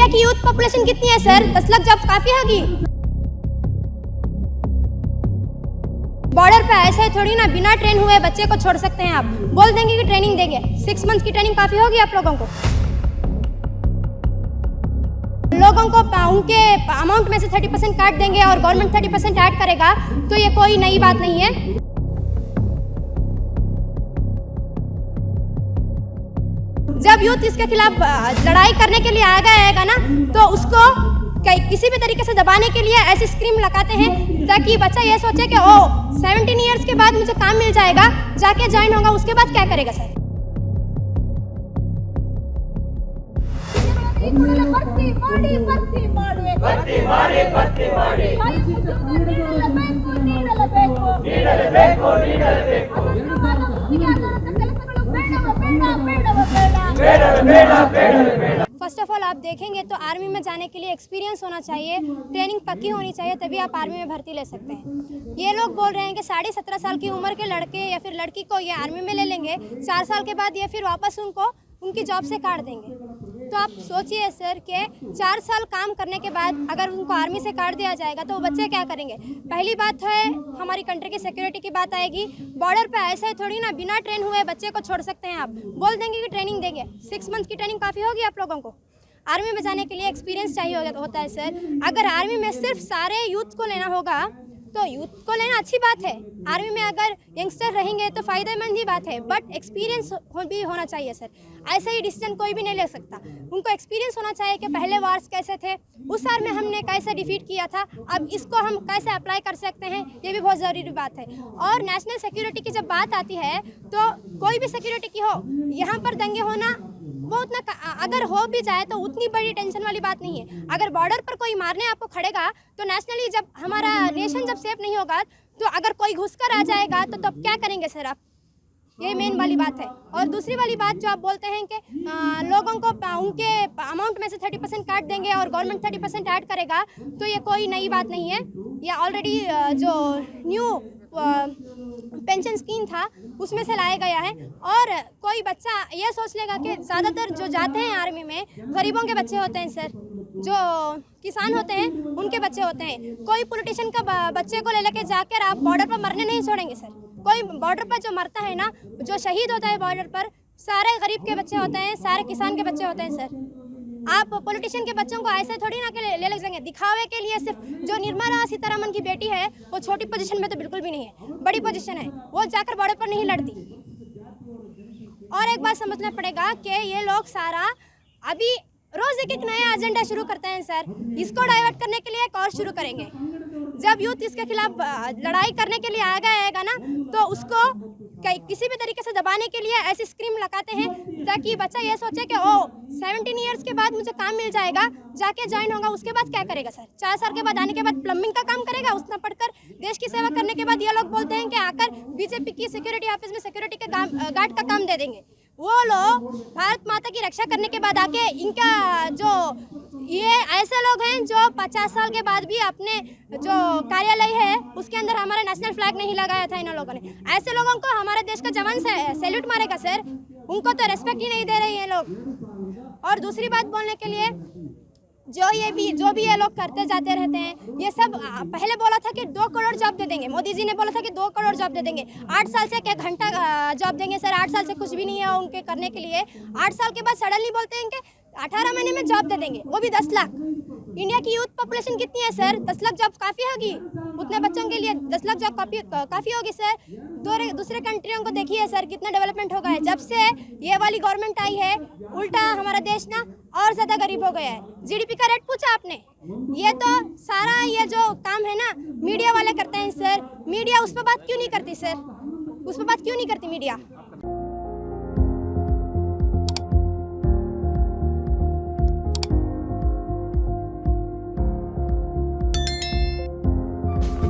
की youth population कितनी है सर? 10 लाख जॉब काफी होगी? बॉर्डर पे ऐसे थोड़ी ना बिना ट्रेन हुए बच्चे को छोड़ सकते हैं आप। बोल देंगे कि ट्रेनिंग देंगे, 6 मंथ की ट्रेनिंग काफी होगी आप लोगों को? लोगों को उनके अमाउंट में से 30% काट देंगे और गवर्नमेंट 30% ऐड करेगा, तो ये कोई नई बात नहीं है। जब यूथ इसके खिलाफ लड़ाई करने के लिए आएगा ना, तो उसको किसी भी तरीके से दबाने के लिए ऐसी स्कीम लगाते हैं ताकि बच्चा ये सोचे कि ओ 17 ईयर्स के बाद मुझे काम मिल जाएगा, जाके ज्वाइन होगा, उसके बाद क्या करेगा सर? फर्स्ट ऑफ ऑल आप देखेंगे तो आर्मी में जाने के लिए एक्सपीरियंस होना चाहिए, ट्रेनिंग पक्की होनी चाहिए, तभी आप आर्मी में भर्ती ले सकते हैं। ये लोग बोल रहे हैं कि 17.5 साल की उम्र के लड़के या फिर लड़की को ये आर्मी में ले लेंगे, 4 साल के बाद ये फिर वापस उनको उनकी जॉब से काट देंगे। तो आप सोचिए सर कि 4 साल काम करने के बाद अगर उनको आर्मी से काट दिया जाएगा तो वो बच्चे क्या करेंगे? पहली बात है हमारी कंट्री की सिक्योरिटी की बात आएगी। बॉर्डर पे ऐसे थोड़ी ना बिना ट्रेन हुए बच्चे को छोड़ सकते हैं आप। बोल देंगे कि ट्रेनिंग देंगे, 6 मंथ की ट्रेनिंग काफ़ी होगी आप लोगों को? आर्मी में जाने के लिए एक्सपीरियंस चाहिए होता है सर। अगर आर्मी में सिर्फ सारे यूथ को लेना होगा तो यूथ को लेना अच्छी बात है। आर्मी में अगर यंगस्टर रहेंगे तो फ़ायदेमंद ही बात है, बट एक्सपीरियंस भी होना चाहिए सर। ऐसे ही डिसीजन कोई भी नहीं ले सकता। उनको एक्सपीरियंस होना चाहिए कि पहले वार्स कैसे थे, उस वार में हमने कैसे डिफीट किया था, अब इसको हम कैसे अप्लाई कर सकते हैं, ये भी बहुत ज़रूरी बात है। और नेशनल सिक्योरिटी की जब बात आती है तो कोई भी सिक्योरिटी की हो, यहाँ पर दंगे होना वो उतना अगर हो भी जाए तो उतनी बड़ी टेंशन वाली बात नहीं है। अगर बॉर्डर पर कोई मारने आपको खड़ेगा तो नेशनली जब हमारा नेशन जब सेफ नहीं होगा तो अगर कोई घुसकर आ जाएगा तो तब क्या करेंगे सर आप? ये मेन वाली बात है। और दूसरी वाली बात जो आप बोलते हैं कि लोगों को उनके अमाउंट में से 30% काट देंगे और गवर्नमेंट 30% ऐड करेगा, तो ये कोई नई बात नहीं है। ये ऑलरेडी जो न्यू पेंशन स्कीम था उसमें से लाया गया है। और कोई बच्चा ये सोच लेगा कि ज़्यादातर जो जाते हैं आर्मी में गरीबों के बच्चे होते हैं सर, जो किसान होते हैं उनके बच्चे होते हैं। कोई पॉलिटिशियन का बच्चे को ले लेके जाकर आप बॉर्डर पर मरने नहीं छोड़ेंगे सर। कोई बॉर्डर पर जो मरता है ना, जो शहीद होता है बॉर्डर पर, सारे गरीब के बच्चे होते हैं, सारे किसान के बच्चे होते हैं सर। आप पॉलिटिशियन के बच्चों को ऐसे थोड़ी ना के ले जाएंगे दिखावे के लिए। सिर्फ जो निर्मला सीतारमन की बेटी है वो छोटी पोजीशन में तो बिल्कुल भी नहीं है, बड़ी पोजीशन है, वो जाकर बॉर्डर पर नहीं लड़ती। और एक बात समझना पड़ेगा कि ये लोग सारा अभी रोज एक नया एजेंडा शुरू करते हैं सर। इसको डाइवर्ट करने के लिए एक और शुरू करेंगे। जब यूथ इसके खिलाफ लड़ाई करने के लिए आएगा ना, तो उसको किसी भी तरीके से दबाने के लिए ऐसी स्कीम लगाते हैं ताकि बच्चा ये सोचे कि ओ 17 ईयर्स के बाद मुझे काम मिल जाएगा, जाके ज्वाइन होगा, उसके बाद क्या करेगा सर? 4 साल के बाद आने के बाद प्लम्बिंग का काम करेगा, उतना पढ़कर देश की सेवा करने के बाद ये लोग बोलते हैं कि आकर बीजेपी की सिक्योरिटी ऑफिस में सिक्योरिटी के गार्ड का काम दे देंगे। वो लोग भारत माता की रक्षा करने के बाद आके इनका जो ये ऐसे लोग हैं जो 50 साल के बाद भी अपने जो कार्यालय है उसके अंदर हमारा नेशनल फ्लैग नहीं लगाया था इन लोगों ने। ऐसे लोगों को हमारे देश का जवान से सैल्यूट मारेगा सर? उनको तो रेस्पेक्ट ही नहीं दे रहे हैं लोग। और दूसरी बात बोलने के लिए जो भी ये लोग करते जाते रहते हैं, ये सब पहले बोला था कि 2 करोड़ जॉब दे देंगे, मोदी जी ने बोला था कि 2 करोड़ जॉब दे देंगे। 8 साल से क्या घंटा जॉब देंगे सर? 8 साल से कुछ भी नहीं है उनके करने के लिए। 8 साल के बाद सडनली बोलते हैं कि 18 महीने में जॉब दे देंगे, वो भी 10 लाख। इंडिया की यूथ पॉपुलेशन कितनी है सर? 10 लाख जॉब काफ़ी होगी? उतने बच्चों के लिए 10 लाख जॉब काफ़ी होगी सर? दूसरे कंट्रियों को देखिए सर कितना डेवलपमेंट हो गया है। जब से ये वाली गवर्नमेंट आई है, उल्टा हमारा देश ना और ज़्यादा गरीब हो गया है। जीडीपी का रेट पूछा आपने? ये तो सारा ये जो काम है ना मीडिया वाले करते हैं सर। मीडिया उस पर बात क्यों नहीं करती सर? उस पर बात क्यों नहीं करती मीडिया?